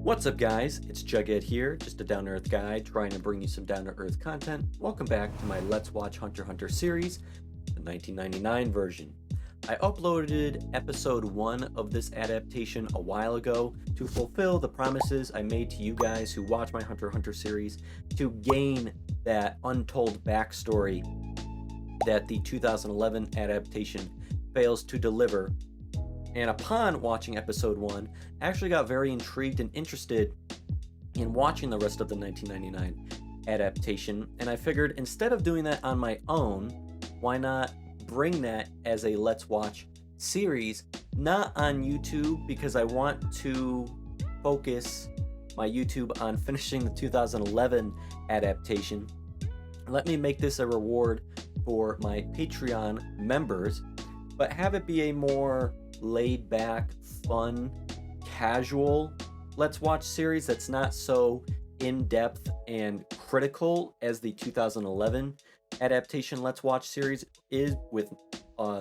What's up, guys? It's Jughead here, just a down-to-earth guy trying to bring you some down-to-earth content. Welcome back to my Let's Watch Hunter x Hunter series, the 1999 version. I uploaded episode 1 of this adaptation a while ago to fulfill the promises I made to you guys who watch my Hunter x Hunter series to gain that untold backstory that the 2011 adaptation fails to deliver. And upon watching episode 1, I actually got very intrigued and interested in watching the rest of the 1999 adaptation, and I figured instead of doing that on my own, why not bring that as a Let's Watch series, not on YouTube, because I want to focus my YouTube on finishing the 2011 adaptation. Let me make this a reward for my Patreon members, but have it be a more laid back, fun, casual Let's Watch series that's not so in-depth and critical as the 2011 adaptation Let's Watch series is, with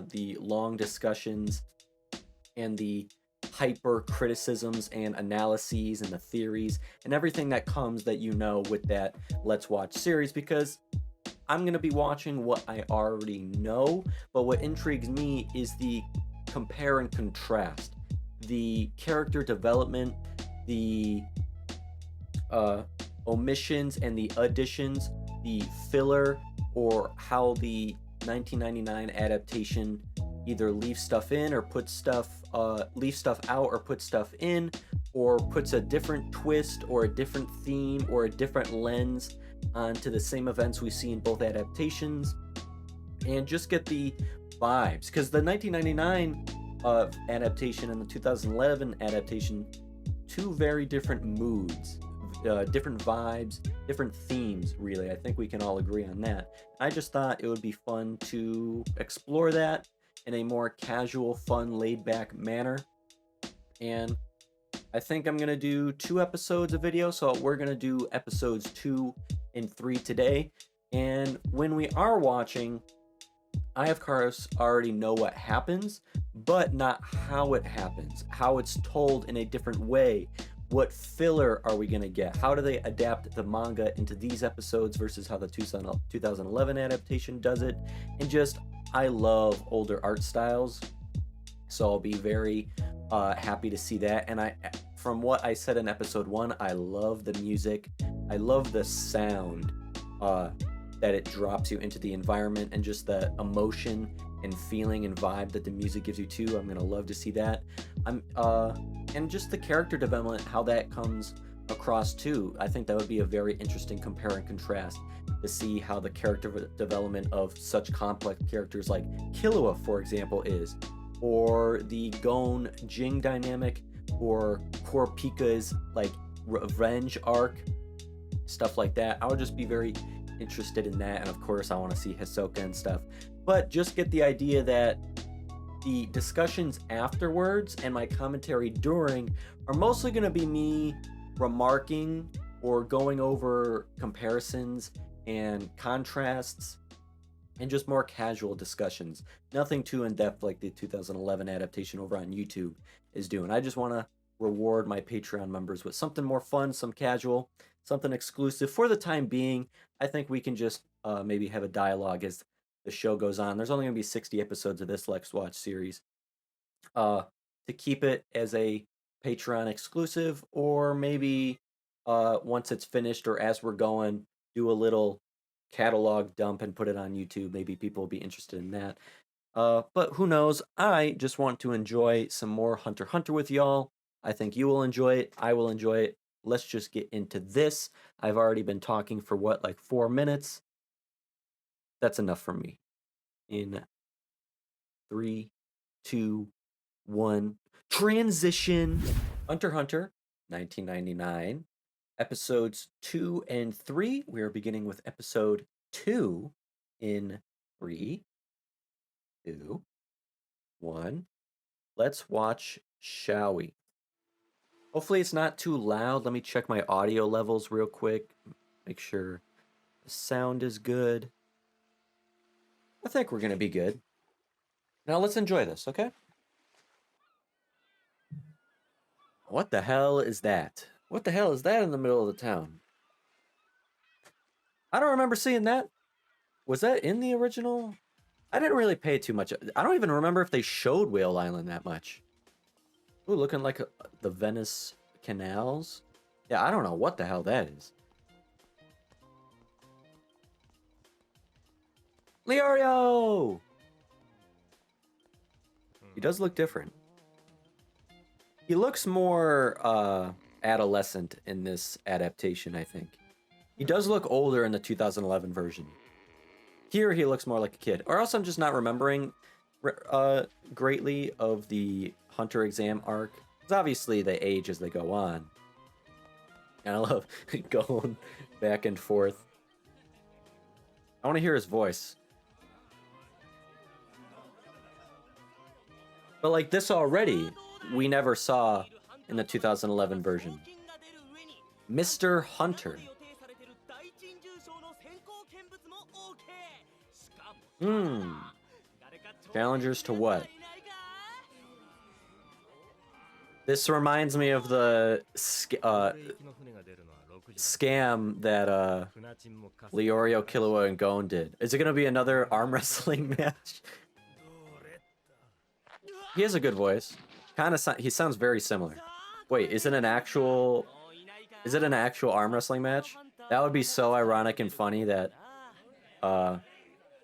the long discussions and the hyper criticisms and analyses and the theories and everything that comes that you know with that Let's Watch series, because I'm going to be watching what I already know, but what intrigues me is the compare and contrast, the character development, the omissions and the additions, the filler, or how the 1999 adaptation either leaves stuff in or puts stuff leaves stuff out or puts stuff in, or puts a different twist or a different theme or a different lens onto the same events we see in both adaptations, and just get the vibes, because the 1999 adaptation and the 2011 adaptation, two very different moods, different vibes, different themes, really. I think we can all agree on that. I just thought it would be fun to explore that in a more casual, fun, laid-back manner. And I think I'm going to do 2 episodes of video, so we're going to do episodes 2 and 3 today. And when we are watching, I, of course, already know what happens, but not how it happens, how it's told in a different way. What filler are we going to get? How do they adapt the manga into these episodes versus how the 2011 adaptation does it? And just, I love older art styles, so I'll be very happy to see that. And from what I said in episode 1, I love the music. I love the sound that it drops you into the environment, and just the emotion and feeling and vibe that the music gives you too. I'm gonna love to see that. And just the character development, how that comes across too. I think that would be a very interesting compare and contrast to see how the character development of such complex characters like Killua, for example, is, or the Gon Ging dynamic, or Kurapika's like revenge arc, stuff like that. I would just be very interested in that, and of course I want to see Hisoka and stuff, but just get the idea that the discussions afterwards and my commentary during are mostly going to be me remarking or going over comparisons and contrasts, and just more casual discussions, nothing too in-depth like the 2011 adaptation over on YouTube is doing. I just want to reward my Patreon members with something more fun, some casual, something exclusive for the time being. I think we can just maybe have a dialogue as the show goes on. There's only going to be 60 episodes of this Let's Watch series. To keep it as a Patreon exclusive, or maybe once it's finished or as we're going, do a little catalog dump and put it on YouTube. Maybe people will be interested in that. But who knows? I just want to enjoy some more Hunter x Hunter with y'all. I think you will enjoy it. I will enjoy it. Let's just get into this. I've already been talking for like 4 minutes. That's enough for me. In 3, 2, 1, transition. Hunter x Hunter, 1999, episodes 2 and 3. We are beginning with episode 2 in 3, 2, 1. Let's watch, shall we? Hopefully it's not too loud. Let me check my audio levels real quick. Make sure the sound is good. I think we're going to be good. Now let's enjoy this, okay? What the hell is that? What the hell is that in the middle of the town? I don't remember seeing that. Was that in the original? I didn't really pay too much. I don't even remember if they showed Whale Island that much. Ooh, looking like the Venice canals. Yeah, I don't know what the hell that is. Leorio! He does look different. He looks more adolescent in this adaptation, I think. He does look older in the 2011 version. Here, he looks more like a kid. Or else I'm just not remembering greatly of the Hunter exam arc. Because obviously they age as they go on. And I love going back and forth. I want to hear his voice. But like this already, we never saw in the 2011 version. Mr. Hunter. Challengers to what? This reminds me of the scam that Leorio, Killua, and Gon did. Is it gonna be another arm wrestling match? He has a good voice. He sounds very similar. Wait, is it an actual arm wrestling match? That would be so ironic and funny that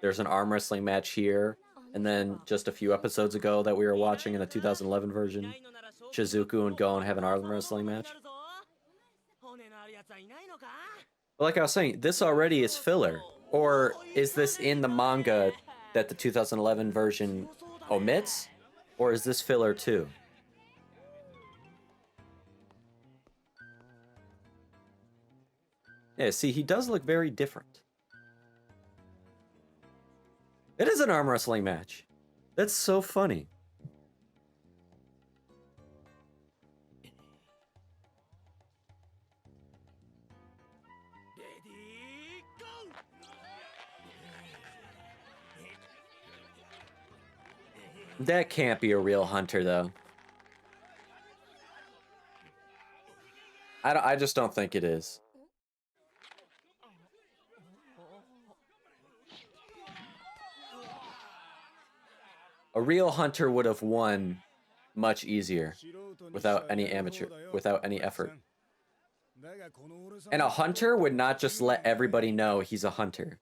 there's an arm wrestling match here, and then just a few episodes ago that we were watching in the 2011 version, Shizuku and Gon have an arm wrestling match. But like I was saying, this already is filler. Or is this in the manga that the 2011 version omits? Or is this filler too? Yeah, see, he does look very different. It is an arm wrestling match. That's so funny. That can't be a real hunter, though. I just don't think it is. A real hunter would have won much easier without any effort. And a hunter would not just let everybody know he's a hunter.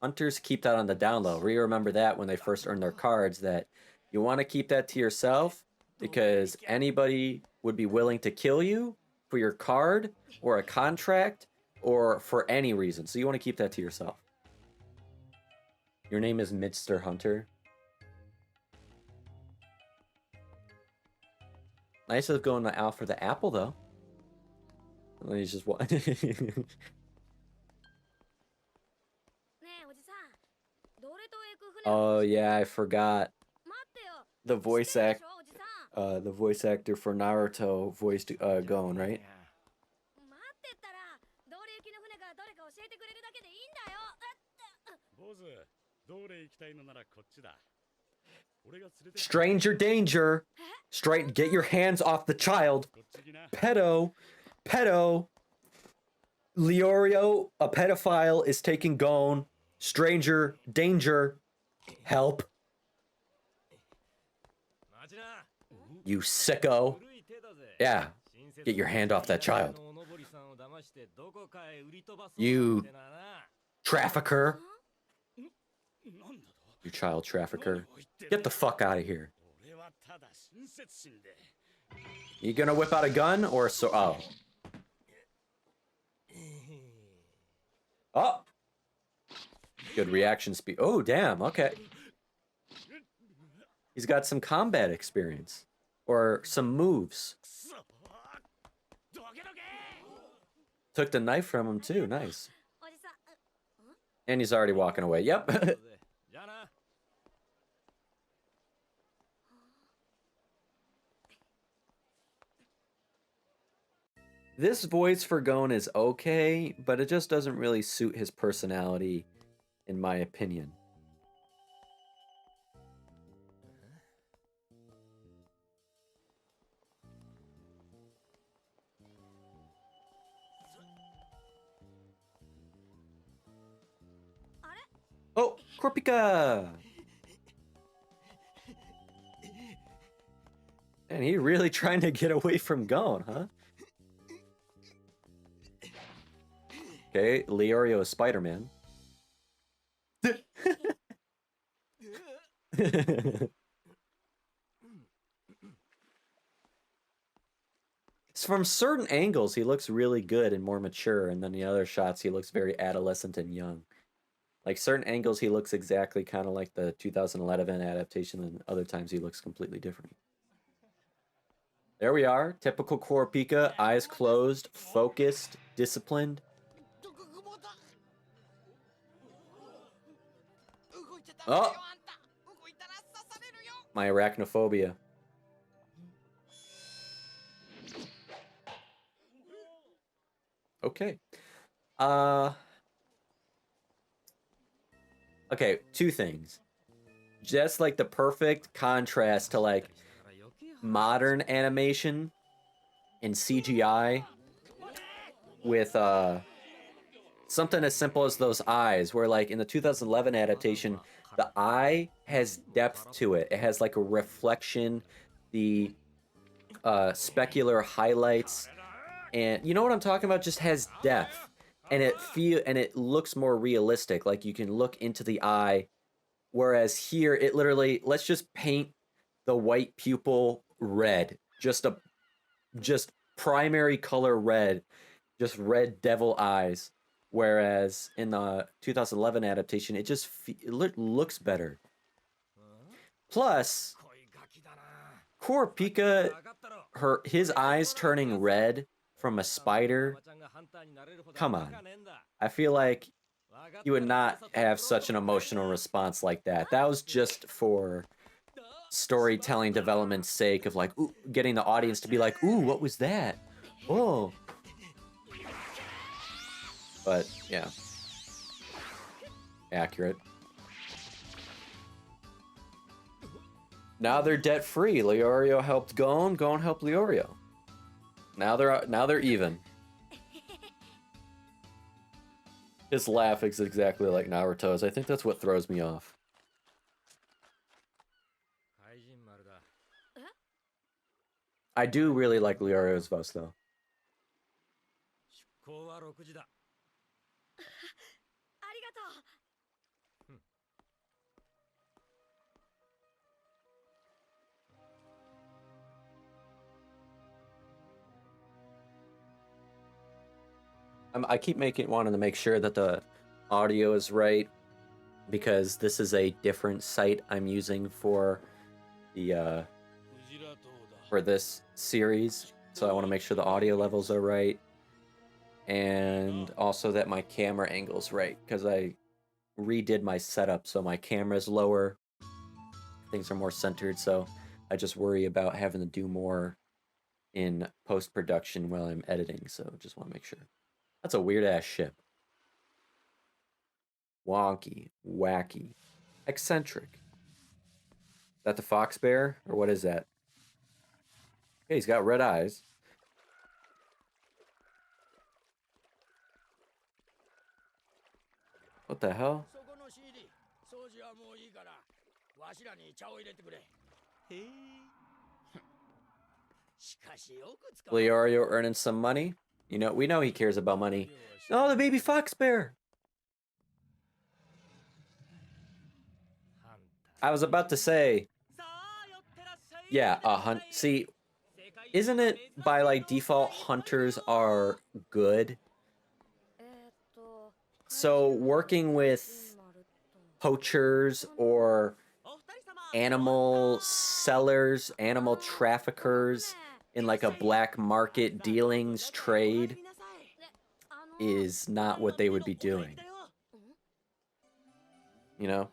Hunters keep that on the down low. We remember that when they first earned their cards, that you want to keep that to yourself because anybody would be willing to kill you for your card or a contract or for any reason. So you want to keep that to yourself. Your name is Mr. Hunter. Nice of going out for the apple, though. And then he's just Oh yeah, I forgot. The voice actor for Naruto voiced Gon, right? Stranger danger! Straight, get your hands off the child! Pedo! Leorio, a pedophile, is taking Gon. Stranger danger! Help! You sicko! Yeah, get your hand off that child. You trafficker! You child trafficker. Get the fuck out of here. You gonna whip out a gun or so? Oh. Oh! Good reaction speed. Oh, damn, okay. He's got some combat experience. Or some moves. Took the knife from him too, nice. And he's already walking away, yep. This voice for Gon is okay, but it just doesn't really suit his personality, in my opinion. Korpika! And he really trying to get away from Gon, huh? Okay, Leorio is Spider-Man. From certain angles, he looks really good and more mature, and then the other shots, he looks very adolescent and young. Like, certain angles, he looks exactly kind of like the 2011 adaptation, and other times he looks completely different. There we are. Typical Kurapika, eyes closed, focused, disciplined. Oh! My arachnophobia. Okay. Okay, two things. Just like the perfect contrast to like modern animation and CGI with something as simple as those eyes, where like in the 2011 adaptation, the eye has depth to it. It has like a reflection, the specular highlights, and you know what I'm talking about, just has depth, and it looks more realistic, like you can look into the eye, whereas here it literally, let's just paint the white pupil red, just primary color red, just red devil eyes, whereas in the 2011 adaptation it just looks better. Plus Kurapika, his eyes turning red from a spider, come on. I feel like you would not have such an emotional response like that. That was just for storytelling development's sake of like, ooh, getting the audience to be like, ooh, what was that? Whoa. But, yeah. Accurate. Now they're debt-free. Leorio helped Gon, Gon helped Leorio. Now they're even. His laugh is exactly like Naruto's. I think that's what throws me off. I do really like Leorio's voice, though. I keep wanting to make sure that the audio is right, because this is a different site I'm using for the for this series, so I want to make sure the audio levels are right, and also that my camera angle's right, because I redid my setup so my camera's lower, things are more centered, so I just worry about having to do more in post-production while I'm editing, so just want to make sure. That's a weird-ass ship. Wonky, wacky, eccentric. Is that the fox bear, or what is that? Hey, he's got red eyes. What the hell? Leorio earning some money. You know, we know he cares about money. Oh, the baby fox bear. I was about to say, yeah, hunt. See, isn't it by like default hunters are good? So working with poachers or animal sellers, animal traffickers in like a black market dealings trade is not what they would be doing. You know?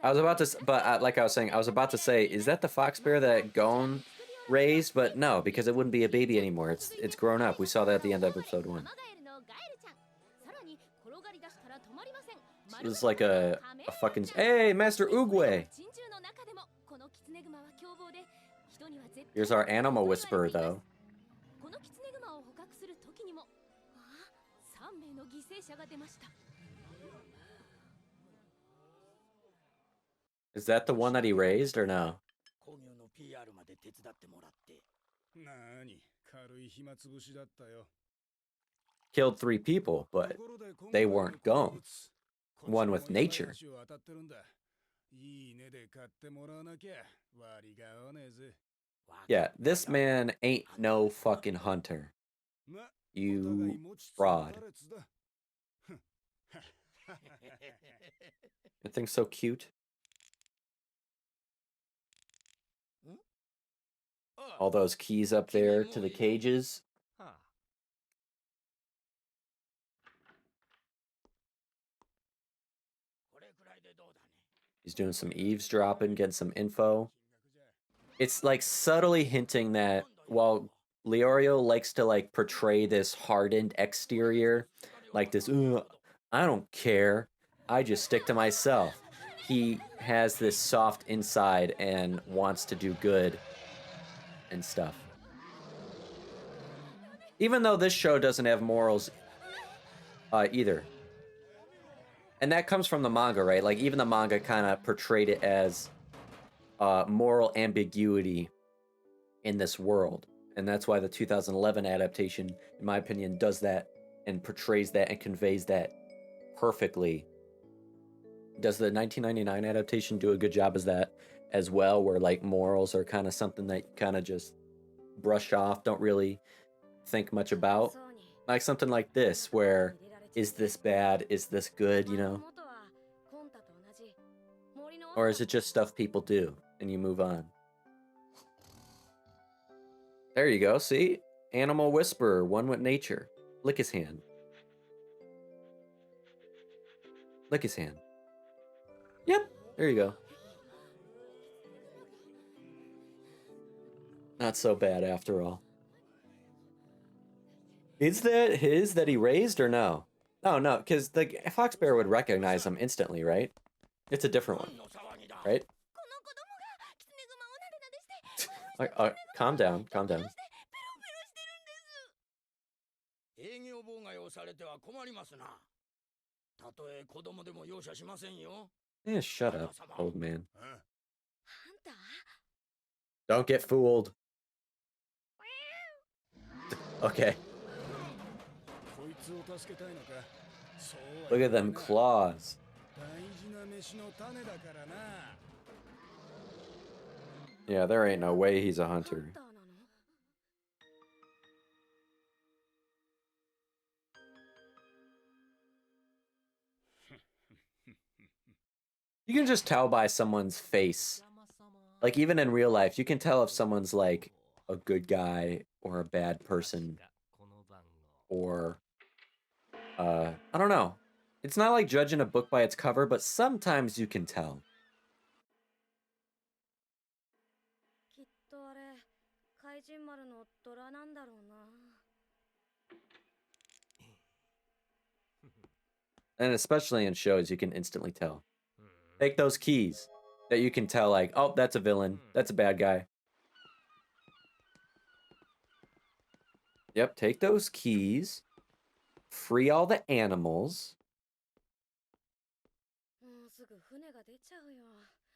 I was about to, but like I was saying, I was about to say, is that the fox bear that Gon raised? But no, because it wouldn't be a baby anymore. It's grown up. We saw that at the end of episode 1. It was like a fucking... Hey, Master Oogway! Here's our animal whisperer, though. Is that the one that he raised or no? Killed 3 people, but they weren't Gon. One with nature. Yeah, this man ain't no fucking hunter. You fraud. That thing's so cute. All those keys up there to the cages. He's doing some eavesdropping, getting some info. It's like subtly hinting that while Leorio likes to like portray this hardened exterior, like this, I don't care, I just stick to myself. He has this soft inside and wants to do good and stuff. Even though this show doesn't have morals either. And that comes from the manga, right? Like, even the manga kind of portrayed it as moral ambiguity in this world. And that's why the 2011 adaptation, in my opinion, does that and portrays that and conveys that perfectly. Does the 1999 adaptation do a good job as that as well, where like morals are kind of something that you kind of just brush off, don't really think much about? Like something like this, where is this bad? Is this good, you know? Or is it just stuff people do and you move on? There you go, see? Animal whisperer, one with nature. Lick his hand. Lick his hand. Yep, there you go. Not so bad after all. Is that his that he raised or no? Oh, no, because the fox bear would recognize him instantly, right? It's a different one, right? Calm down, calm down. Yeah, shut up, old man. Don't get fooled. Okay. Look at them claws. Yeah, there ain't no way he's a hunter. You can just tell by someone's face. Like, even in real life, you can tell if someone's like a good guy or a bad person. Or, I don't know. It's not like judging a book by its cover, but sometimes you can tell. And especially in shows, you can instantly tell. Take those keys that you can tell, like, oh, that's a villain. That's a bad guy. Yep, take those keys. Free all the animals.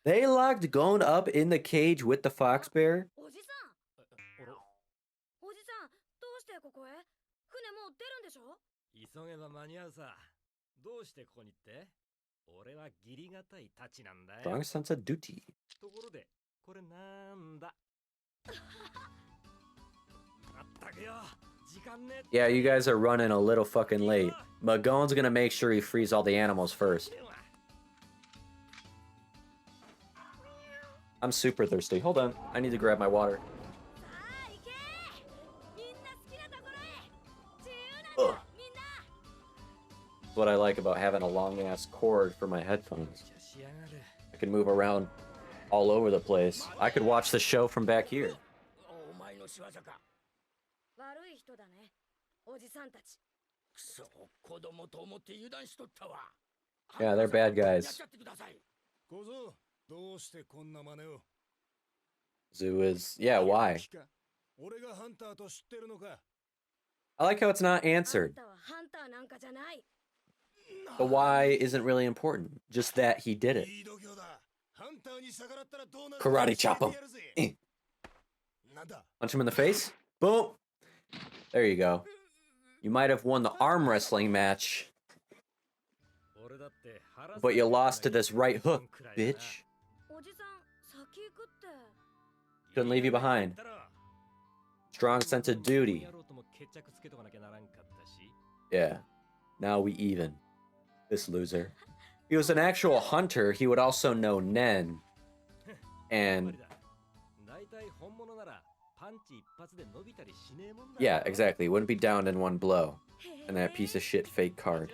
They locked Gon up in the cage with the fox bear? Strong sense of duty. Yeah, you guys are running a little fucking late. But Gon's gonna make sure he frees all the animals first. I'm super thirsty. Hold on. I need to grab my water. Ugh. That's what I like about having a long-ass cord for my headphones. I can move around all over the place. I could watch the show from back here. Yeah, they're bad guys. Zoo is... Yeah, why? I like how it's not answered. The why isn't really important. Just that he did it. Karate chop him. Punch him in the face. Boom. There you go. You might have won the arm wrestling match, but you lost to this right hook, bitch. Couldn't leave you behind. Strong sense of duty. Yeah. Now we even. This loser. If he was an actual hunter, he would also know Nen. And... yeah, exactly. Wouldn't be downed in one blow. And that piece of shit fake card.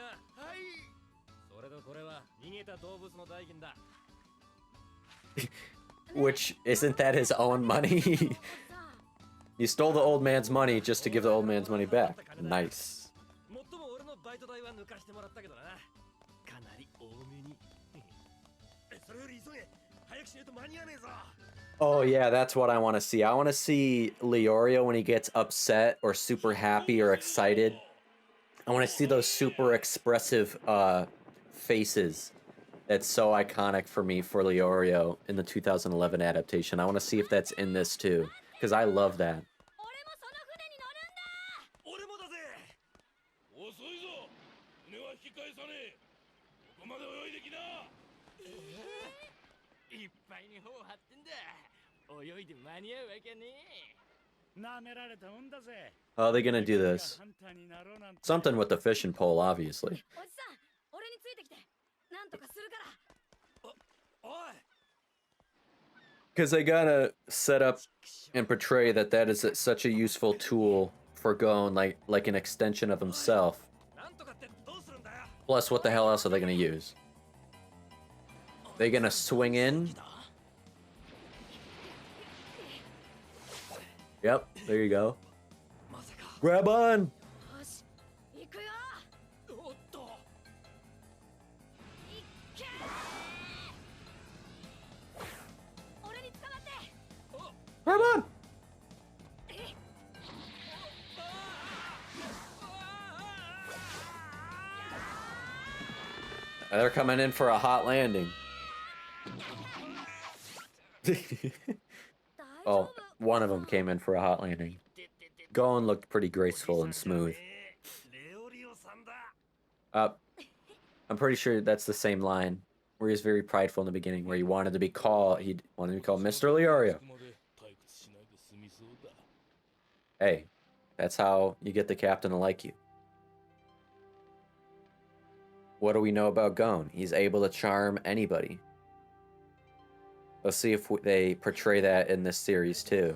Which, isn't that his own money? You stole the old man's money just to give the old man's money back. Nice. Oh yeah, that's what I want to see. I want to see Leorio when he gets upset or super happy or excited. I want to see those super expressive faces. That's so iconic for me for Leorio in the 2011 adaptation. I want to see if that's in this too, because I love that. How are they gonna do this? Something with the fishing pole, obviously. Because they gotta set up and portray that that is such a useful tool for Gon, like an extension of himself. Plus, what the hell else are they gonna use? They gonna swing in? Yep, there you go. Grab on! Grab on! They're coming in for a hot landing. Oh, one of them came in for a hot landing. Gon looked pretty graceful and smooth. I'm pretty sure that's the same line where he's very prideful in the beginning, where he wanted to be called Mr. Leorio. Hey, that's how you get the captain to like you. What do we know about Gon? He's able to charm anybody. Let's see if they portray that in this series too.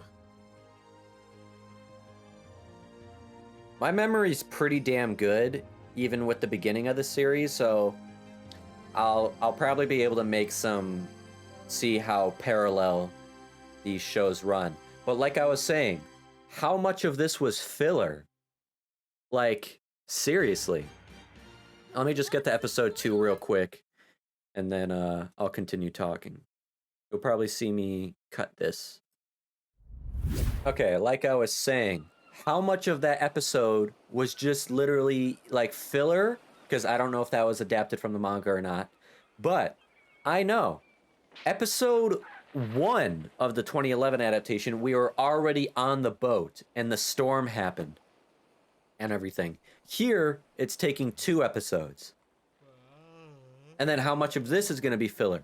My memory's pretty damn good, even with the beginning of the series, so I'll probably be able to see how parallel these shows run. But like I was saying, how much of this was filler? Like, seriously. Let me just get to episode 2 real quick, and then I'll continue talking. You'll probably see me cut this. Okay, like I was saying, how much of that episode was just literally like filler? Because I don't know if that was adapted from the manga or not. But I know. Episode 1 of the 2011 adaptation, we were already on the boat and the storm happened and everything. Here, it's taking 2 episodes. And then how much of this is going to be filler?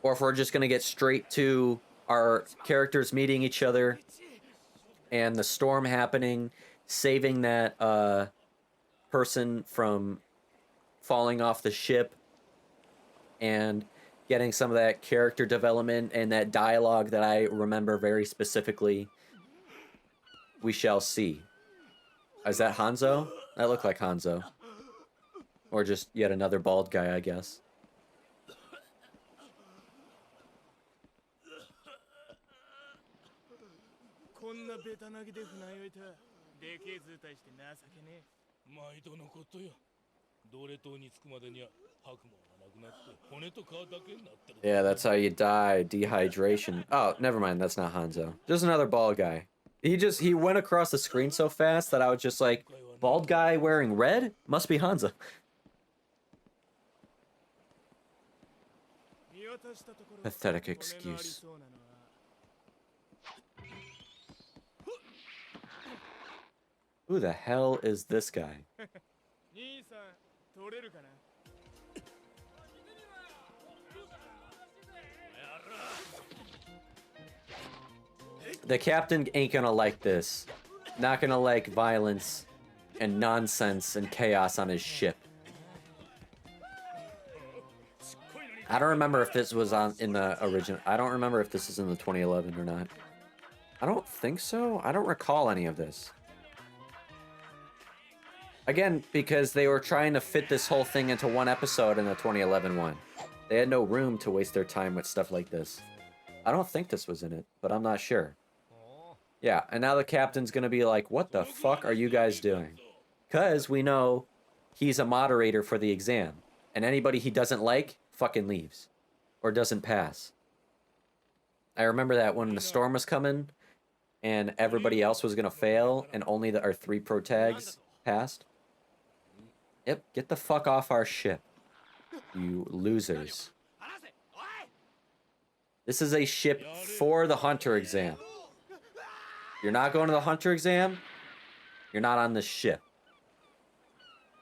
Or if we're just going to get straight to our characters meeting each other and the storm happening, saving that person from falling off the ship, and getting some of that character development and that dialogue that I remember very specifically. We shall see. Is that Hanzo? That looked like Hanzo. Or just yet another bald guy, I guess. Yeah, that's how you die. Dehydration. Oh, never mind. That's not Hanzo. Just another bald guy. He went across the screen so fast that I was just like, bald guy wearing red? Must be Hanzo. Pathetic excuse. Who the hell is this guy? The captain ain't gonna like this. Not gonna like violence and nonsense and chaos on his ship. I don't remember if this was in the original. I don't remember if this is in the 2011 or not. I don't think so. I don't recall any of this. Again, because they were trying to fit this whole thing into one episode in the 2011 one. They had no room to waste their time with stuff like this. I don't think this was in it, but I'm not sure. Yeah, and now the captain's gonna be like, what the fuck are you guys doing? Because we know he's a moderator for the exam. And anybody he doesn't like, fucking leaves. Or doesn't pass. I remember that when the storm was coming, and everybody else was gonna fail, and only our 3 protags passed. Yep, get the fuck off our ship, you losers. This is a ship for the hunter exam. You're not going to the hunter exam, you're not on this ship.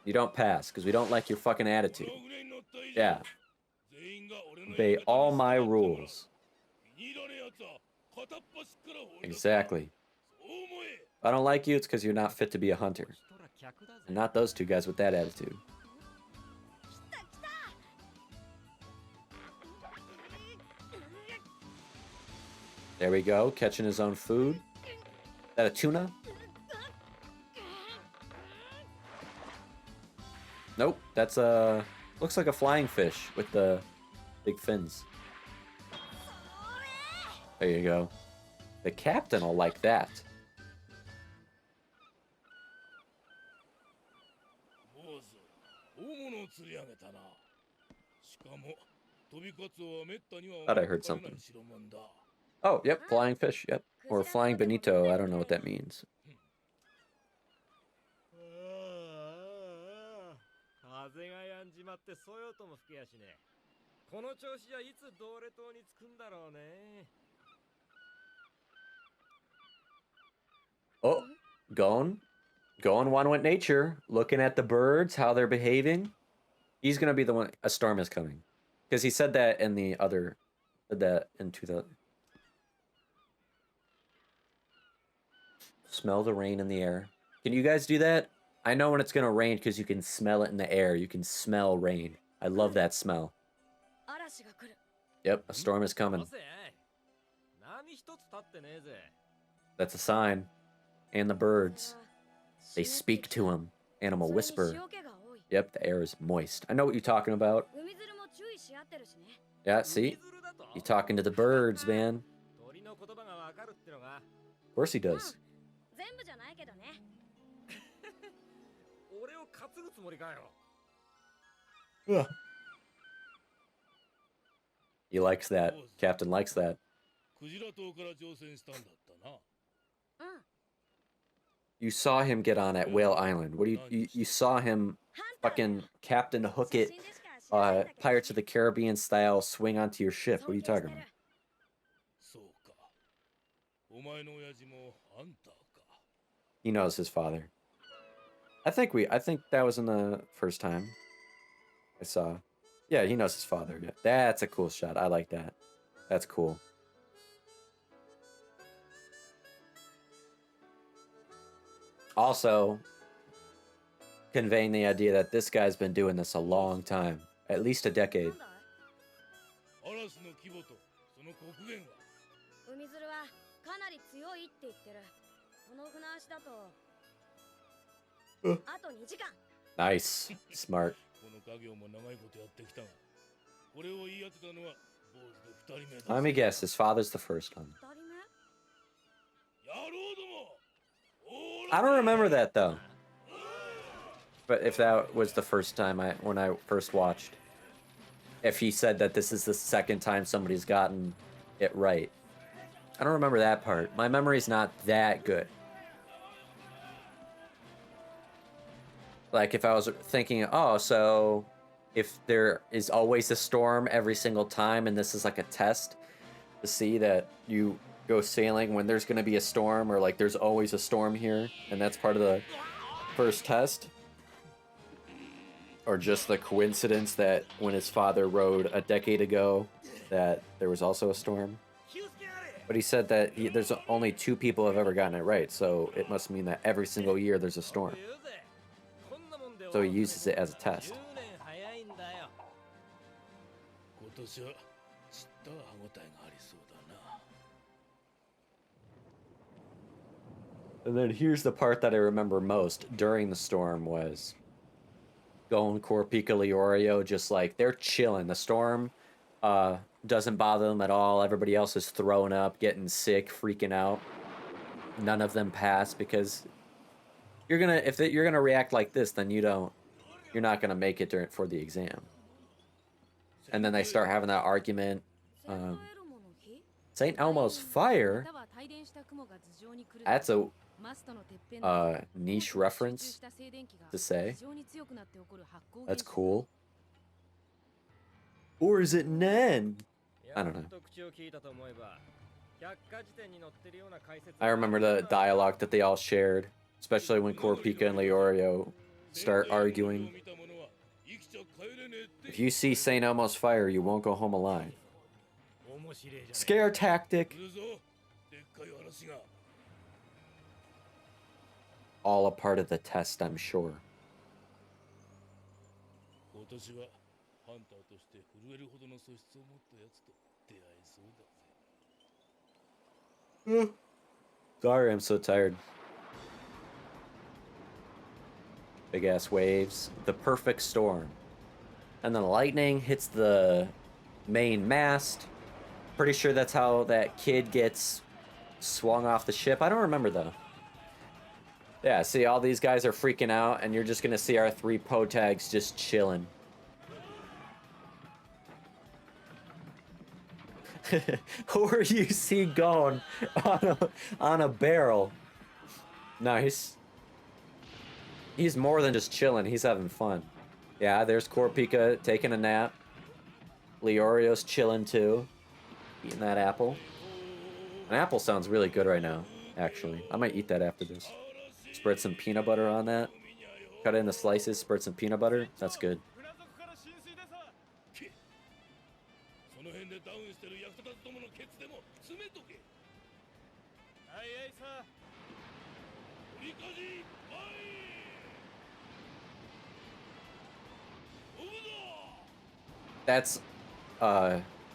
You don't pass, because we don't like your fucking attitude. Yeah. Obey all my rules. Exactly. If I don't like you, it's because you're not fit to be a hunter. And not those 2 guys with that attitude. There we go, catching his own food. Is that a tuna? Nope, that's a... looks like a flying fish with the big fins. There you go. The captain will like that. Thought I heard something. Oh, yep, flying fish, yep. Or flying bonito, I don't know what that means. Oh, Gon. Gon one with nature. Looking at the birds, how they're behaving. He's gonna be the one. A storm is coming. Because he said that in the other... Said that in 2000. Smell the rain in the air. Can you guys do that? I know when it's gonna rain because you can smell it in the air. You can smell rain. I love that smell. Yep, a storm is coming. That's a sign. And the birds. They speak to him. Animal whisper. Yep, the air is moist. I know what you're talking about. Yeah, see? You're talking to the birds, man. Of course he does. Ugh. He likes that. Captain likes that. You saw him get on at Whale Island. What do you saw him fucking Captain Hook it, Pirates of the Caribbean style swing onto your ship. What are you talking about? He knows his father. I think that was in the first time I saw. Yeah, he knows his father. Yeah, that's a cool shot. I like that. That's cool. Also, conveying the idea that this guy's been doing this a long time. At least a decade. Nice. Smart. Let me guess, his father's the first one. I don't remember that though. But if that was the first time when I first watched. If he said that this is the second time somebody's gotten it right. I don't remember that part. My memory's not that good. Like if I was thinking, oh, so if there is always a storm every single time, and this is like a test to see that you go sailing when there's going to be a storm, or like there's always a storm here, and that's part of the first test, or just the coincidence that when his father rode a decade ago that there was also a storm. But he said that there's only 2 people have ever gotten it right, so it must mean that every single year there's a storm. So he uses it as a test. And then here's the part that I remember most during the storm was Gon, Corpica, Leorio, just like they're chilling. The storm doesn't bother them at all. Everybody else is throwing up, getting sick, freaking out. None of them pass because you're gonna react like this, then you're not gonna make it for the exam. And then they start having that argument. St. Elmo's fire. That's a niche reference to say. That's cool. Or is it Nen? I don't know. I remember the dialogue that they all shared, especially when Corpica and Leorio start arguing. If you see St. Elmo's fire, you won't go home alive. Scare tactic. All a part of the test, I'm sure. Sorry, I'm so tired. Big ass waves. The perfect storm. And then lightning hits the main mast. Pretty sure that's how that kid gets swung off the ship. I don't remember though. Yeah, see, all these guys are freaking out, and you're just gonna see our 3 potags just chilling. Or you see Gon on a barrel. Nice. He's more than just chilling, he's having fun. Yeah, there's Corpica taking a nap. Leorio's chilling too. Eating that apple. An apple sounds really good right now, actually. I might eat that after this. Spread some peanut butter on that. Cut it into slices, spread some peanut butter. That's good.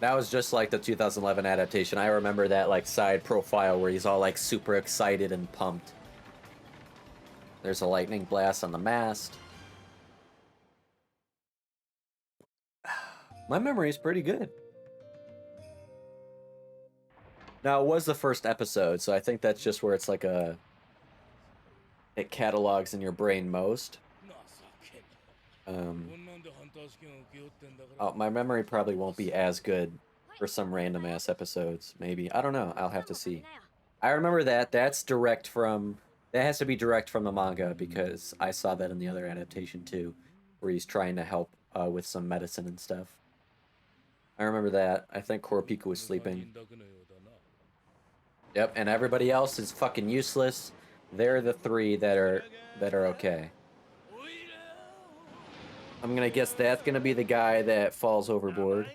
That was just like the 2011 adaptation. I remember that like side profile where he's all like super excited and pumped. There's a lightning blast on the mast. My memory is pretty good. Now, it was the first episode, so I think that's just where it's like it catalogs in your brain most. Oh, my memory probably won't be as good for some random ass episodes, maybe. I don't know, I'll have to see. I remember that has to be direct from the manga, because I saw that in the other adaptation too, where he's trying to help with some medicine and stuff. I remember that. I think Corpica was sleeping. Yep, and everybody else is fucking useless. They're the 3 that are okay. I'm gonna guess that's gonna be the guy that falls overboard.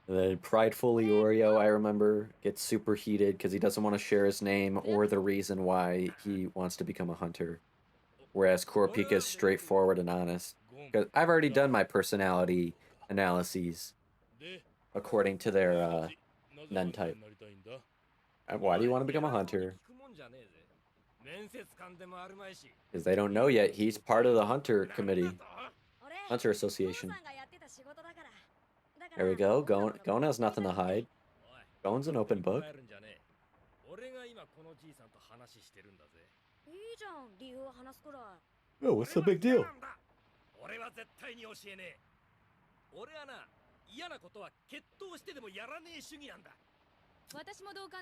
The prideful Leorio, I remember, gets super heated because he doesn't want to share his name or the reason why he wants to become a hunter. Whereas Corpica is straightforward and honest. Because I've already done my personality analyses according to their Nen type. Why do you want to become a hunter? Because they don't know yet. He's part of the hunter committee. Hunter association. There we go. Gon has nothing to hide. Gon's an open book. Oh, what's the big deal?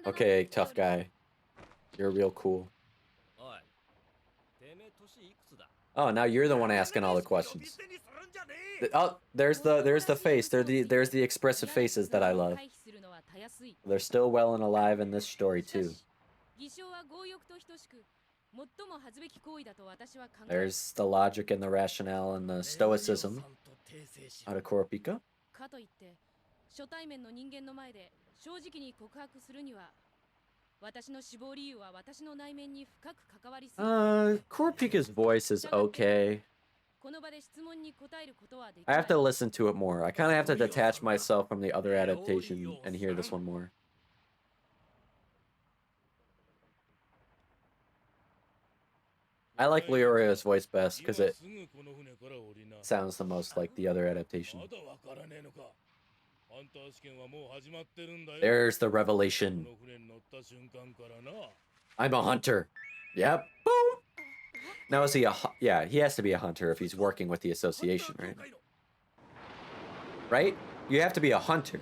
Okay, tough guy. You're real cool. Oh, now you're the one asking all the questions. Oh, there's the face. There's the expressive faces that I love. They're still well and alive in this story too. There's the logic and the rationale and the stoicism out of Kurapika. Kurapika's voice is okay. I have to listen to it more. I kind of have to detach myself from the other adaptation and hear this one more. I like Leorio's voice best because it sounds the most like the other adaptation. There's the revelation. I'm a hunter. Yep. Boom. Now is he yeah, he has to be a hunter if he's working with the association, right? Right? You have to be a hunter.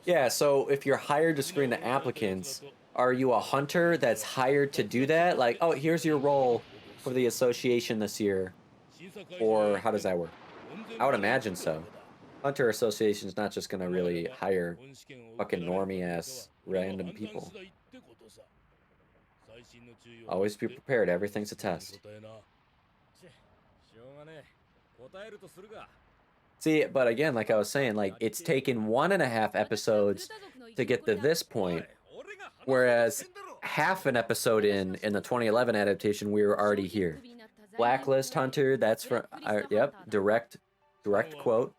Yeah, so if you're hired to screen the applicants, are you a hunter that's hired to do that? Like, oh, here's your role for the association this year. Or how does that work? I would imagine so. Hunter Association's not just gonna really hire fucking normie-ass random people. Always be prepared, everything's a test. See, but again, like I was saying, like, it's taken 1.5 episodes to get to this point, whereas half an episode in the 2011 adaptation, we were already here. Blacklist Hunter, that's from, yep, direct quote,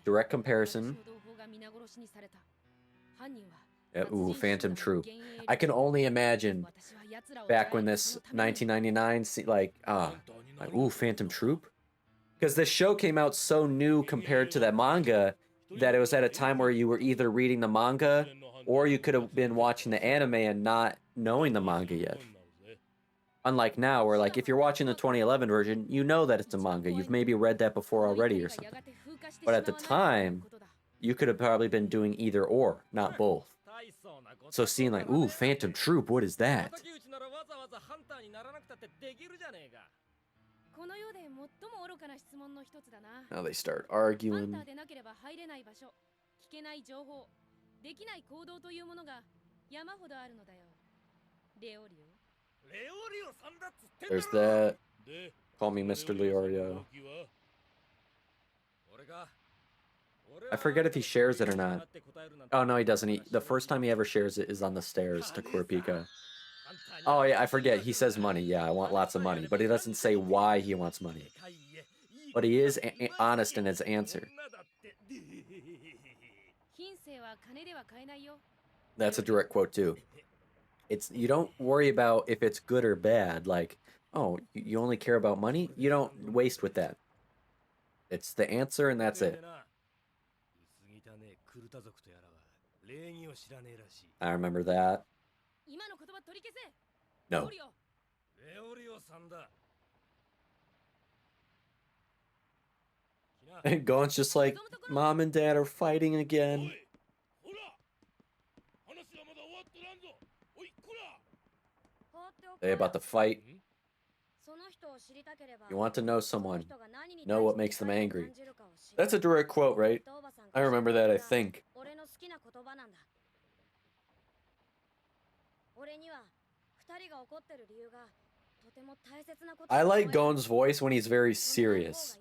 direct comparison. Yep, ooh, Phantom Troop. I can only imagine back when this 1999, like, ooh, Phantom Troop? Because this show came out so new compared to that manga that it was at a time where you were either reading the manga or you could have been watching the anime and not knowing the manga yet. Unlike now, where like if you're watching the 2011 version, you know that it's a manga. You've maybe read that before already or something. But at the time, you could have probably been doing either or, not both. So seeing like, ooh, Phantom Troop, what is that? Now they start arguing. There's that. Call me Mr. Leorio. I forget if he shares it or not. Oh, no, he doesn't. The first time he ever shares it is on the stairs to Kurapika. Oh, yeah, I forget. He says money. Yeah, I want lots of money. But he doesn't say why he wants money. But he is honest in his answer. That's a direct quote, too. You don't worry about if it's good or bad. Like, oh, you only care about money? You don't waste with that. It's the answer and that's it. I remember that. No. And Gon's just like, Mom and Dad are fighting again. They about to fight. You want to know someone. Know what makes them angry. That's a direct quote, right? I remember that, I think. I like Gon's voice when he's very serious.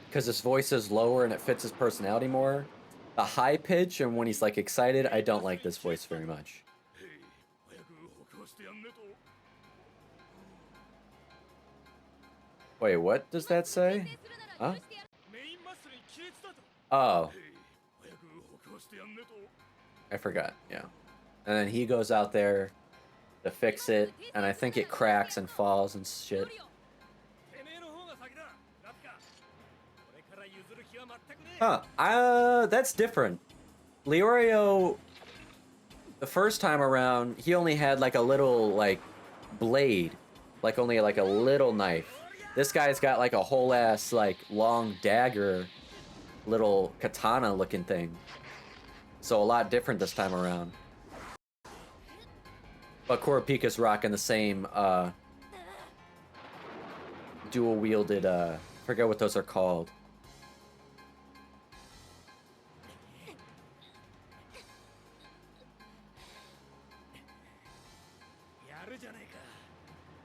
Because his voice is lower and it fits his personality more. The high pitch and when he's like excited, I don't like this voice very much. Wait, what does that say? Huh? Oh. I forgot, yeah. And then he goes out there to fix it, and I think it cracks and falls and shit. Huh, that's different. Leorio, the first time around, he only had like a little, like, blade. Like only like a little knife. This guy's got like a whole ass like long dagger, little katana looking thing. So a lot different this time around. But Kurapika's rocking the same dual wielded forget what those are called.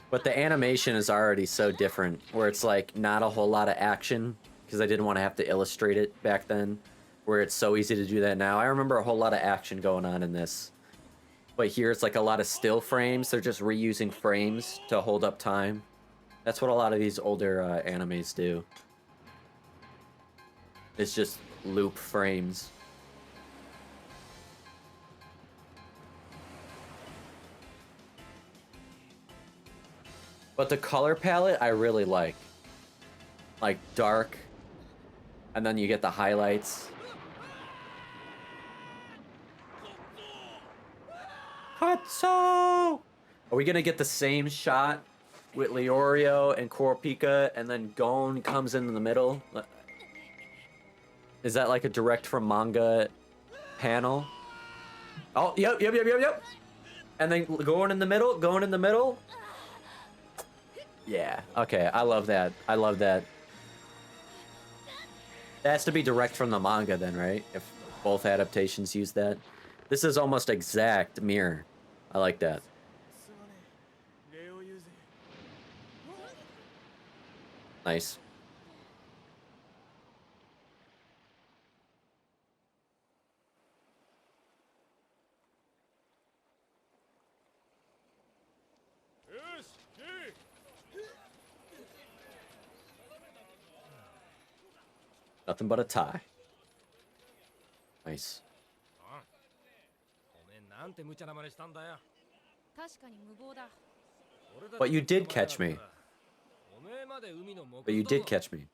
But the animation is already so different, where it's like not a whole lot of action, because I didn't want to have to illustrate it back then, where it's so easy to do that now. I remember a whole lot of action going on in this. But here it's like a lot of still frames. They're just reusing frames to hold up time. That's what a lot of these older animes do. It's just loop frames. But the color palette I really like. Like dark, and then you get the highlights. Hatso! Are we gonna get the same shot with Leorio and Kurapika, and then Gon comes in the middle? Is that like a direct from manga panel? Oh, yep. And then going in the middle. Yeah, okay, I love that. That has to be direct from the manga then, right? If both adaptations use that. This is almost exact mirror. I like that. Nice. Nothing but a tie. Nice. But you did catch me. But you did catch me.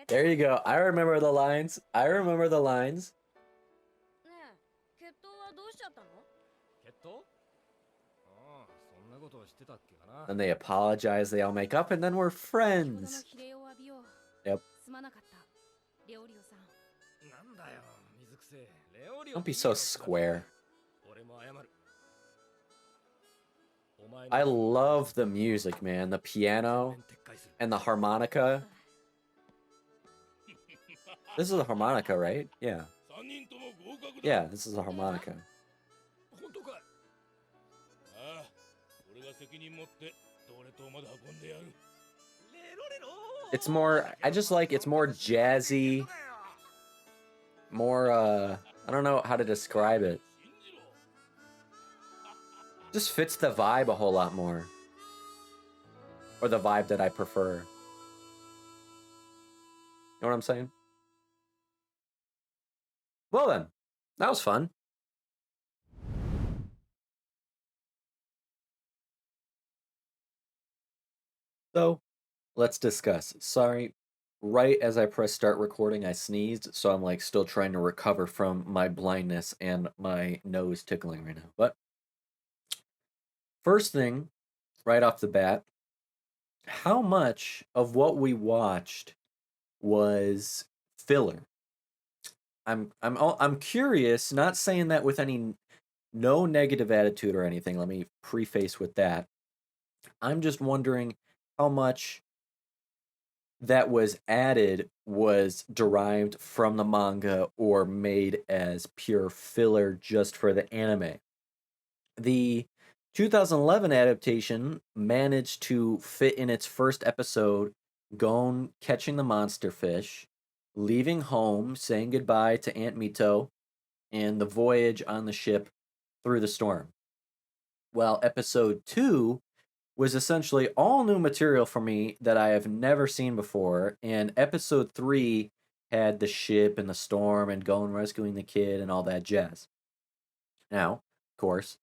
There you go. I remember the lines. And they apologize, they all make up, and then we're friends. Yep. Don't be so square. I love the music, man. The piano and the harmonica. This is a harmonica, right? Yeah. Yeah, this is a harmonica. It's more, I just like, it's more jazzy. More, I don't know how to describe it. Just fits the vibe a whole lot more. Or the vibe that I prefer. You know what I'm saying? Well then, that was fun. So, let's discuss. Sorry, right as I press start recording, I sneezed, so I'm like still trying to recover from my blindness and my nose tickling right now. But first thing, right off the bat, how much of what we watched was filler? I'm curious, not saying that with no negative attitude or anything. Let me preface with that. I'm just wondering how much that was added was derived from the manga or made as pure filler just for the anime. The 2011 adaptation managed to fit in its first episode Gon catching the monster fish, leaving home, saying goodbye to Aunt Mito, and the voyage on the ship through the storm. Well, episode 2 was essentially all new material for me that I have never seen before, and episode 3 had the ship and the storm and Gon rescuing the kid and all that jazz. Now, of course,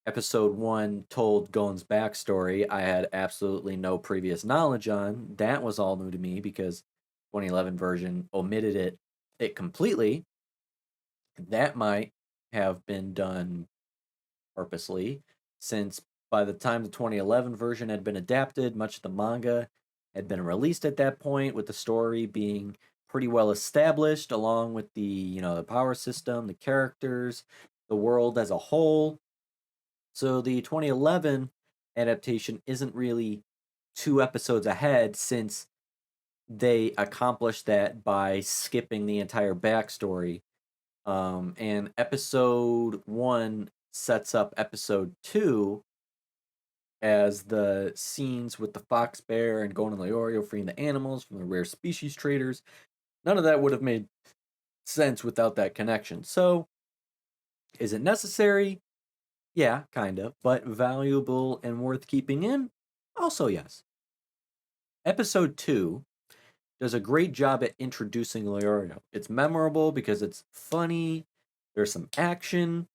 episode 1 told Gon's backstory. I had absolutely no previous knowledge on. That was all new to me because 2011 version omitted it completely. That might have been done purposely, since By the time the 2011 version had been adapted, much of the manga had been released at that point, with the story being pretty well established, along with the power system, the characters, the world as a whole. So the 2011 adaptation isn't really 2 episodes ahead, since they accomplished that by skipping the entire backstory. And episode one sets up episode two as the scenes with the fox bear and Gon and Leorio freeing the animals from the rare species traders. None of that would have made sense without that connection. So, is it necessary? Yeah, kind of, but valuable and worth keeping in? Also, yes. Episode 2 does a great job at introducing Leorio. It's memorable because it's funny, there's some action.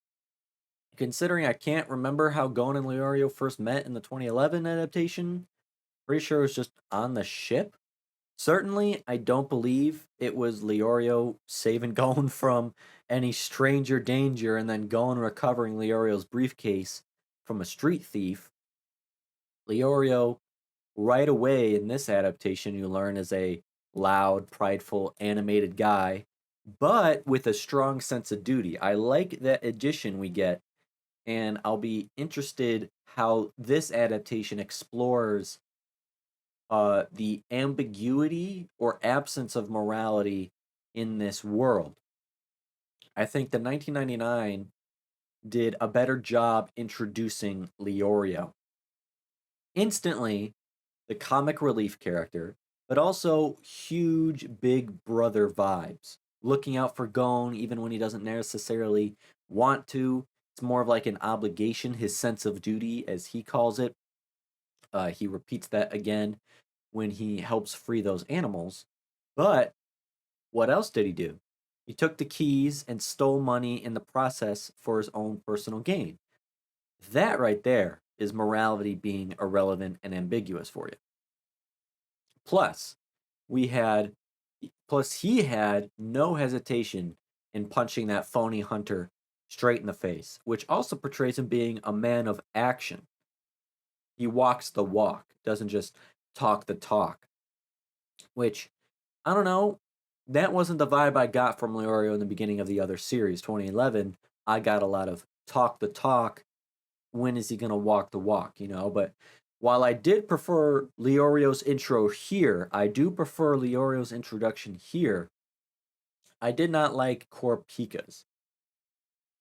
Considering I can't remember how Gon and Leorio first met in the 2011 adaptation, pretty sure it was just on the ship. Certainly, I don't believe it was Leorio saving Gon from any stranger danger and then Gon recovering Leorio's briefcase from a street thief. Leorio, right away in this adaptation, you learn is a loud, prideful, animated guy, but with a strong sense of duty. I like that addition we get, and I'll be interested how this adaptation explores the ambiguity or absence of morality in this world. I think the 1999 did a better job introducing Leorio. Instantly, the comic relief character, but also huge big brother vibes. Looking out for Gon even when he doesn't necessarily want to. It's more of like an obligation, his sense of duty, as he calls it. He repeats that again when he helps free those animals. But what else did he do? He took the keys and stole money in the process for his own personal gain. That right there is morality being irrelevant and ambiguous for you. Plus, we had he had no hesitation in punching that phony hunter straight in the face, which also portrays him being a man of action. He walks the walk, doesn't just talk the talk, which I don't know. That wasn't the vibe I got from Leorio in the beginning of the other series, 2011. I got a lot of talk the talk. When is he going to walk the walk? But while I did prefer Leorio's intro here, I do prefer Leorio's introduction here. I did not like Korpika's.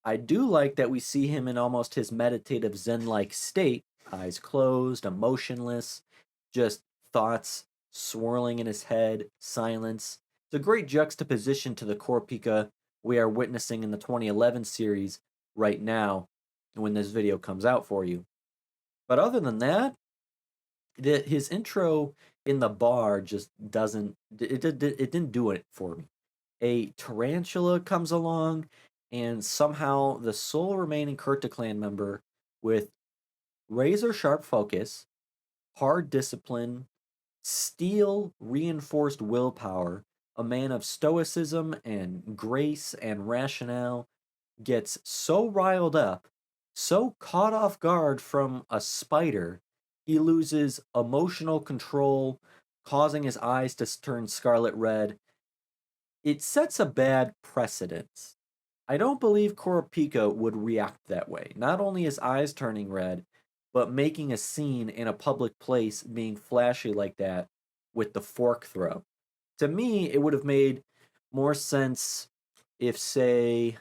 I do like that we see him in almost his meditative Zen like state, eyes closed, emotionless, just thoughts swirling in his head, silence. It's a great juxtaposition to the Korpika we are witnessing in the 2011 series right now when this video comes out for you. But other than that, his intro in the bar just doesn't it didn't do it for me. A tarantula comes along, and somehow the sole remaining Kurta clan member with razor sharp focus, hard discipline, steel reinforced willpower, a man of stoicism and grace and rationale, gets so riled up, so caught off guard from a spider, he loses emotional control, causing his eyes to turn scarlet red. It sets a bad precedent. I don't believe Kurapika would react that way. Not only his eyes turning red, but making a scene in a public place being flashy like that with the fork throw. To me, it would have made more sense if, say,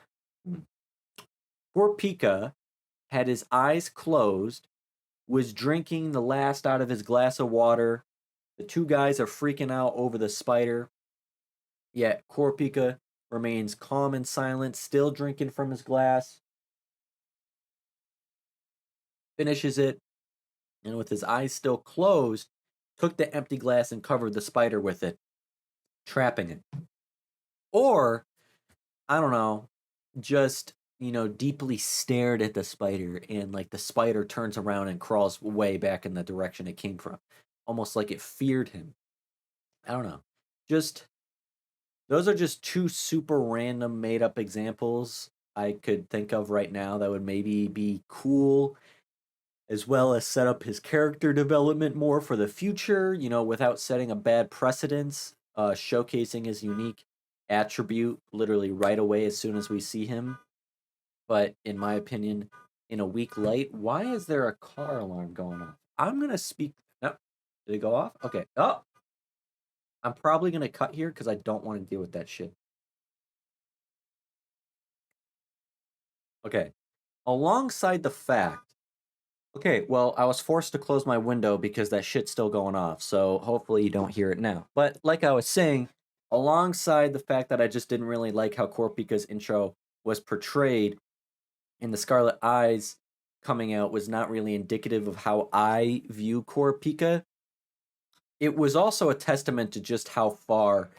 Kurapika had his eyes closed, was drinking the last out of his glass of water. The two guys are freaking out over the spider. Yet Kurapika remains calm and silent, still drinking from his glass, finishes it, and with his eyes still closed, took the empty glass and covered the spider with it, trapping it. Or, I don't know, just, deeply stared at the spider and like the spider turns around and crawls way back in the direction it came from. Almost like it feared him. I don't know. Just those are just two super random made up examples I could think of right now that would maybe be cool as well as set up his character development more for the future, without setting a bad precedence, showcasing his unique attribute literally right away as soon as we see him. But in my opinion, in a weak light, why is there a car alarm going off? I'm gonna speak. No, did it go off? Okay. Oh, I'm probably gonna cut here because I don't want to deal with that shit. Okay. Alongside the fact. Okay, well, I was forced to close my window because that shit's still going off, so hopefully you don't hear it now. But like I was saying, alongside the fact that I just didn't really like how Korpika's intro was portrayed, and the Scarlet Eyes coming out was not really indicative of how I view Korpika, it was also a testament to just how far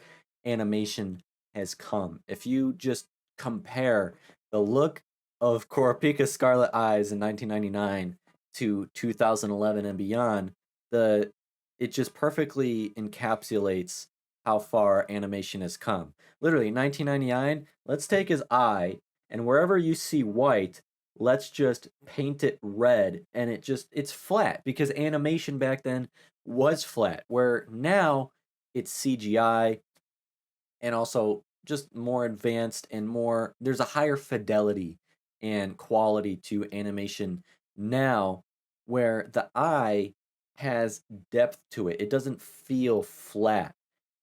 animation has come. If you just compare the look of Kurapika's Scarlet Eyes in 1999 to 2011 and beyond, the it just perfectly encapsulates how far animation has come. Literally, 1999, let's take his eye, and wherever you see white, let's just paint it red, and it's flat because animation back then was flat, where now it's CGI and also just more advanced and more, there's a higher fidelity and quality to animation now, where the eye has depth to it. It doesn't feel flat.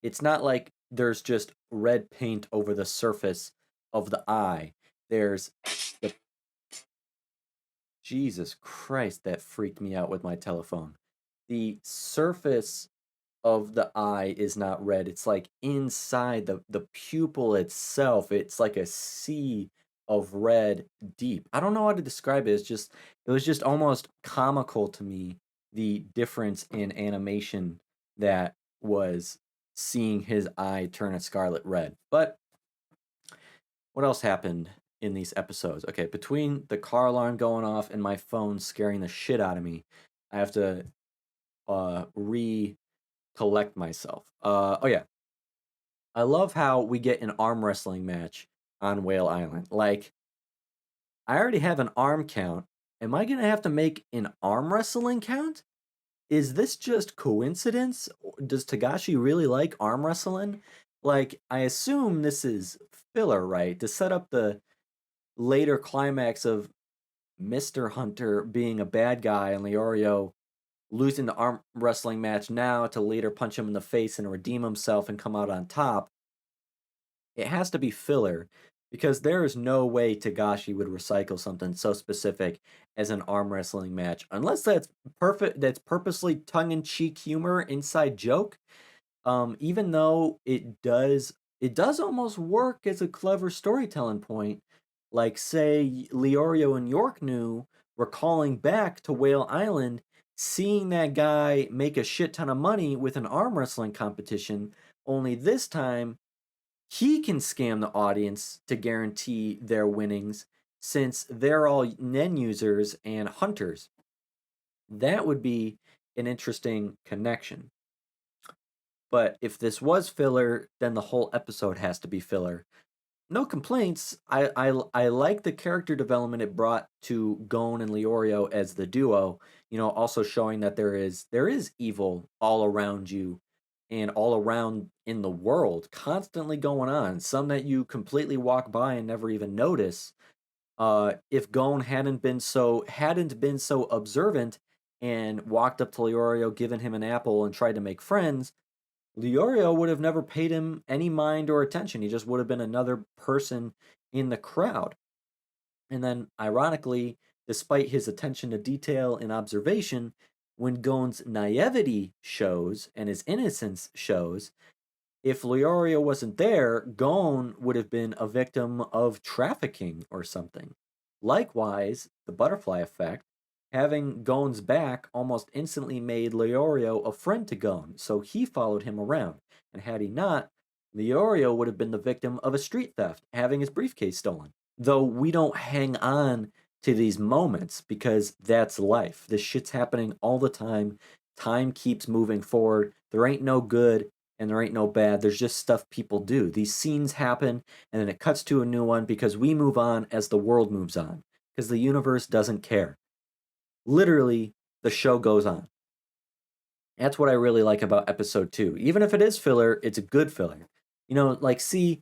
It's not like there's just red paint over the surface of the eye. There's the Jesus Christ, that freaked me out with my telephone. The surface of the eye is not red. It's like inside the pupil itself. It's like a sea of red deep. I don't know how to describe it. It was just almost comical to me, the difference in animation that was seeing his eye turn a scarlet red. But what else happened in these episodes? Okay, between the car alarm going off and my phone scaring the shit out of me, I have to recollect myself. Oh yeah, I love how we get an arm wrestling match on Whale Island. Like, I already have an arm count. Am I gonna have to make an arm wrestling count? Is this just coincidence? Does Tagashi really like arm wrestling? Like, I assume this is filler, right? To set up the later climax of Mr. Hunter being a bad guy and Leorio losing the arm wrestling match now to later punch him in the face and redeem himself and come out on top. It has to be filler because there is no way Tagashi would recycle something so specific as an arm wrestling match unless that's perfect, that's purposely tongue-in-cheek humor, inside joke. Even though it does almost work as a clever storytelling point. Like, say Leorio and York knew recalling back to Whale Island, seeing that guy make a shit ton of money with an arm wrestling competition, only this time he can scam the audience to guarantee their winnings since they're all Nen users and hunters. That would be an interesting connection. But if this was filler, then the whole episode has to be filler. No complaints. I like the character development it brought to Gon and Leorio as the duo. Also showing that there is evil all around you and all around in the world, constantly going on. Some that you completely walk by and never even notice. If Gon hadn't been so observant and walked up to Leorio, given him an apple, and tried to make friends, Leorio would have never paid him any mind or attention. He just would have been another person in the crowd. And then, ironically, despite his attention to detail and observation, when Gon's naivety shows and his innocence shows, if Leorio wasn't there, Gon would have been a victim of trafficking or something. Likewise, the butterfly effect, having Gon's back almost instantly made Leorio a friend to Gon, so he followed him around. And had he not, Leorio would have been the victim of a street theft, having his briefcase stolen. Though we don't hang on to these moments because that's life. This shit's happening all the time. Time keeps moving forward. There ain't no good and there ain't no bad. There's just stuff people do. These scenes happen and then it cuts to a new one because we move on as the world moves on. Because the universe doesn't care. literally the show goes on. That's what I really like about episode 2. Even if it is filler, it's a good filler. You know, like, see,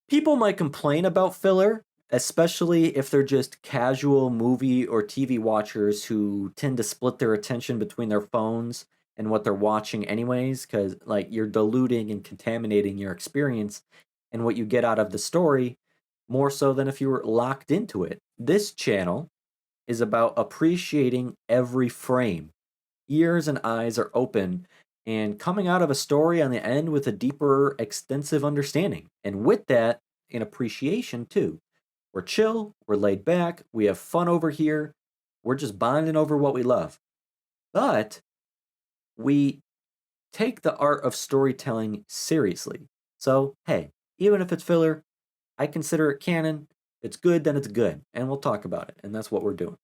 people might complain about filler, especially if they're just casual movie or TV watchers who tend to split their attention between their phones and what they're watching anyways, because like you're diluting and contaminating your experience and what you get out of the story more so than if you were locked into it. This channel is about appreciating every frame. Ears and eyes are open and coming out of a story on the end with a deeper, extensive understanding. And with that, an appreciation too. We're chill, we're laid back, we have fun over here, we're just bonding over what we love. But we take the art of storytelling seriously. So, hey, even if it's filler, I consider it canon. It's good, then it's good. And we'll talk about it. And that's what we're doing.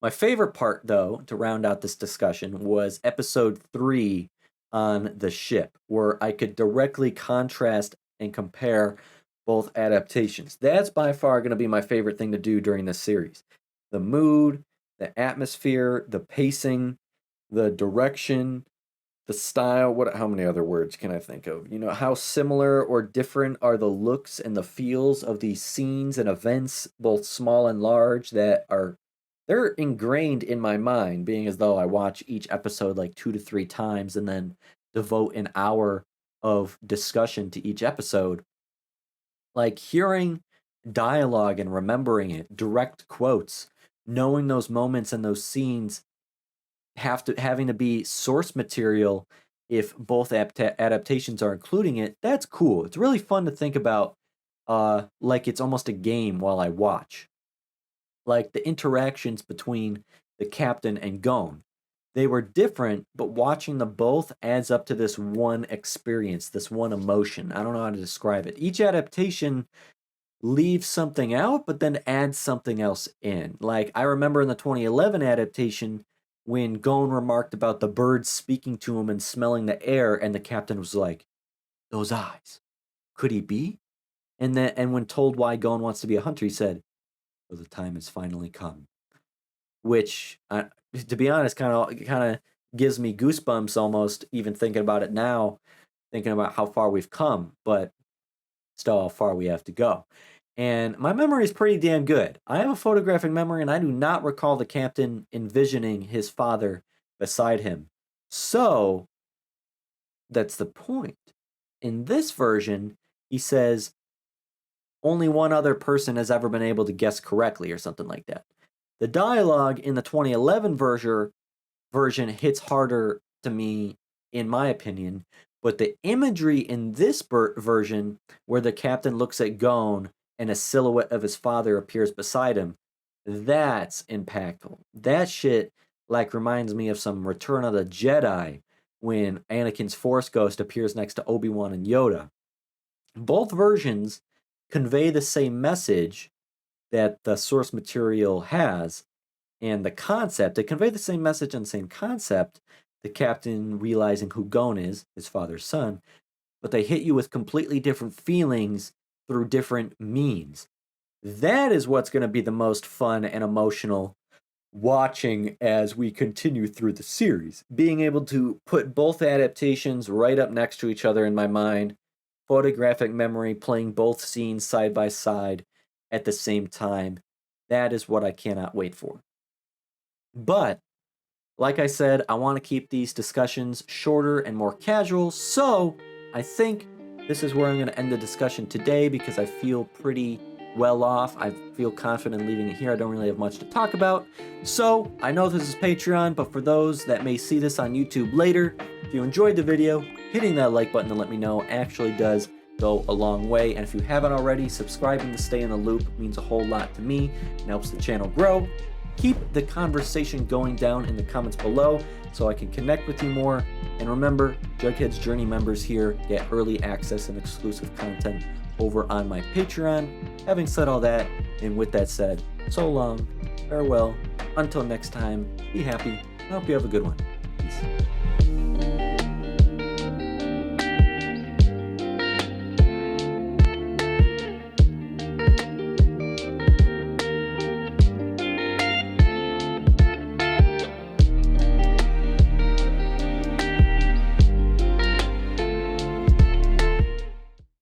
My favorite part, though, to round out this discussion was episode 3 on the ship, where I could directly contrast and compare both adaptations. That's by far going to be my favorite thing to do during this series. The mood, the atmosphere, the pacing, the direction, the style. How many other words can I think of? You know, how similar or different are the looks and the feels of these scenes and events, both small and large, they're ingrained in my mind, being as though I watch each episode like 2 to 3 times and then devote an hour of discussion to each episode. Like hearing dialogue and remembering it, direct quotes, knowing those moments and those scenes having to be source material if both adaptations are including it, that's cool. It's really fun to think about, like it's almost a game while I watch. Like the interactions between the captain and Gon. They were different, but watching them both adds up to this one experience, this one emotion. I don't know how to describe it. Each adaptation leaves something out, but then adds something else in. Like, I remember in the 2011 adaptation when Gon remarked about the birds speaking to him and smelling the air, and the captain was like, those eyes, could he be? And when told why Gon wants to be a hunter, he said, well, the time has finally come. Which, to be honest, kind of gives me goosebumps almost, even thinking about it now, thinking about how far we've come, but still how far we have to go. And my memory is pretty damn good. I have a photographic memory, and I do not recall the captain envisioning his father beside him. So, that's the point. In this version, he says, only one other person has ever been able to guess correctly, or something like that. The dialogue in the 2011 version hits harder to me, in my opinion, but the imagery in this version, where the captain looks at Gon and a silhouette of his father appears beside him, that's impactful. That shit like reminds me of some Return of the Jedi when Anakin's Force Ghost appears next to Obi-Wan and Yoda. Both versions convey the same message that the source material has, and the concept, they convey the same message and the same concept, the captain realizing who Gon is, his father's son, but they hit you with completely different feelings through different means. That is what's going to be the most fun and emotional watching as we continue through the series. Being able to put both adaptations right up next to each other in my mind, photographic memory, playing both scenes side by side at the same time, that is what I cannot wait for. But, like I said, I want to keep these discussions shorter and more casual, so I think this is where I'm going to end the discussion today because I feel pretty well off. I feel confident leaving it here. I don't really have much to talk about. So, I know this is Patreon, but for those that may see this on YouTube later, if you enjoyed the video, hitting that like button to let me know actually does go a long way. And if you haven't already, subscribing to stay in the loop means a whole lot to me and helps the channel grow. Keep the conversation going down in the comments below so I can connect with you more. And remember, Jughead's Journey members here get early access and exclusive content over on my Patreon. Having said all that, and with that said, so long, farewell, until next time, be happy, I hope you have a good one. Peace.